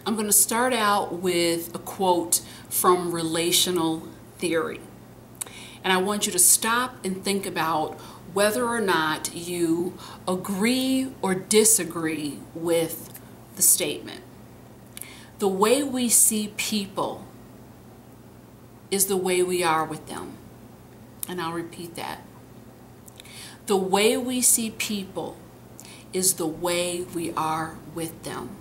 I'm going to start out with a quote from relational theory. And I want you to stop and think about whether or not you agree or disagree with the statement. The way we see people is the way we are with them. And I'll repeat that. The way we see people is the way we are with them.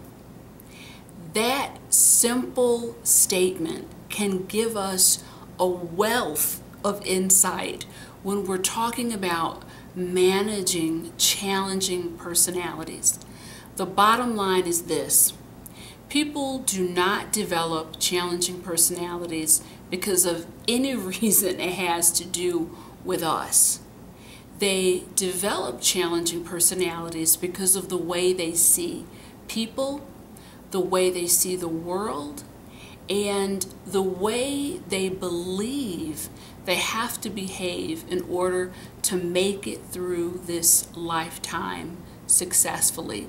That simple statement can give us a wealth of insight when we're talking about managing challenging personalities. The bottom line is this: people do not develop challenging personalities because of any reason it has to do with us. They develop challenging personalities because of the way they see people, the way they see the world, and the way they believe they have to behave in order to make it through this lifetime successfully.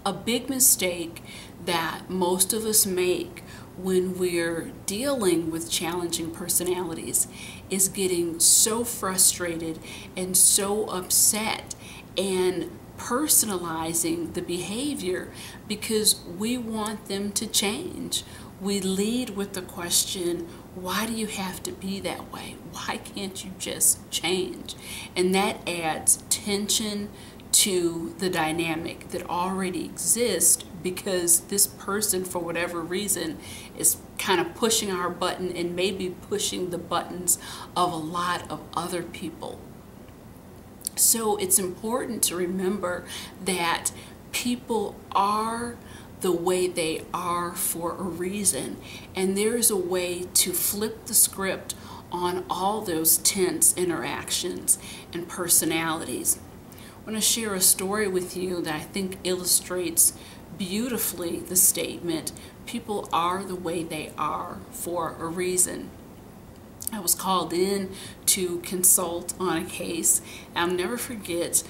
A big mistake that most of us make when we're dealing with challenging personalities is getting so frustrated and so upset and personalizing the behavior because we want them to change. We lead with the question, why do you have to be that way? Why can't you just change? And that adds tension to the dynamic that already exists because this person, for whatever reason, is kind of pushing our button and maybe pushing the buttons of a lot of other people. So it's important to remember that people are the way they are for a reason, and there is a way to flip the script on all those tense interactions and personalities. I want to share a story with you that I think illustrates beautifully the statement, people are the way they are for a reason. I was called in to consult on a case. I'll never forget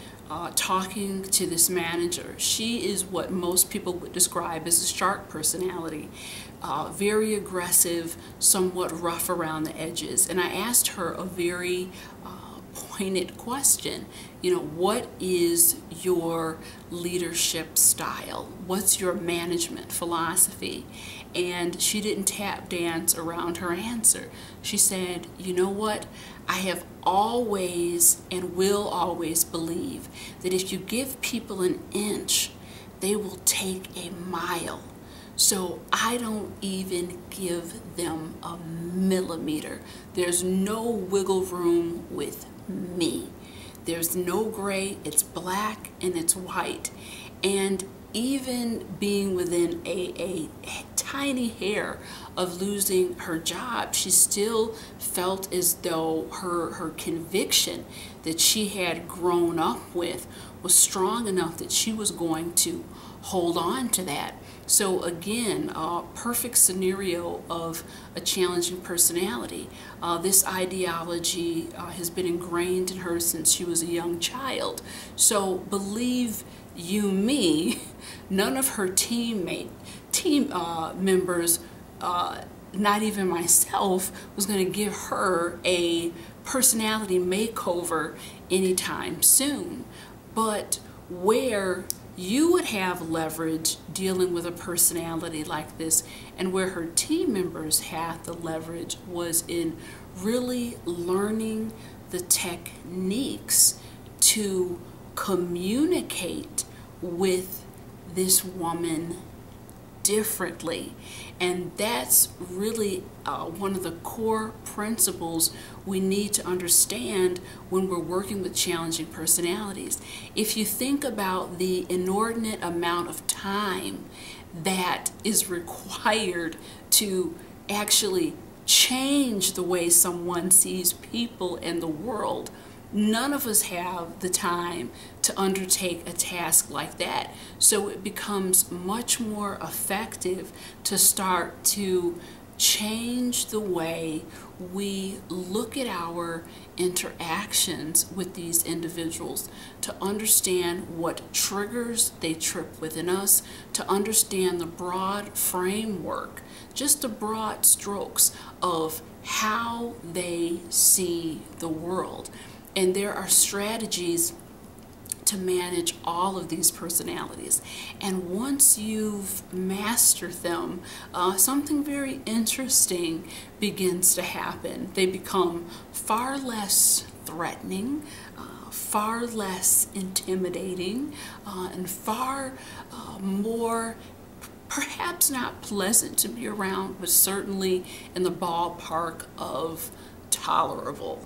talking to this manager. She is what most people would describe as a shark personality, very aggressive, somewhat rough around the edges. And I asked her a very pointed question. What is your leadership style? What's your management philosophy? And she didn't tap dance around her answer. She said, you know what? I have always and will always believe that if you give people an inch, they will take a mile. So I don't even give them a millimeter. There's no wiggle room with me. There's no gray, it's black and it's white. And even being within a tiny hair of losing her job, she still felt as though her conviction that she had grown up with was strong enough that she was going to hold on to that. So again, a perfect scenario of a challenging personality. This ideology has been ingrained in her since she was a young child. So believe you me, none of her team members, not even myself, was going to give her a personality makeover anytime soon. But where you would have leverage dealing with a personality like this, and where her team members had the leverage, was in really learning the techniques to communicate with this woman differently. And that's really one of the core principles we need to understand when we're working with challenging personalities. If you think about the inordinate amount of time that is required to actually change the way someone sees people and the world, none of us have the time to undertake a task like that. So it becomes much more effective to start to change the way we look at our interactions with these individuals, to understand what triggers they trip within us, to understand the broad framework, just the broad strokes of how they see the world. And there are strategies to manage all of these personalities. And once you've mastered them, something very interesting begins to happen. They become far less threatening, far less intimidating, and far more, perhaps not pleasant to be around, but certainly in the ballpark of tolerable.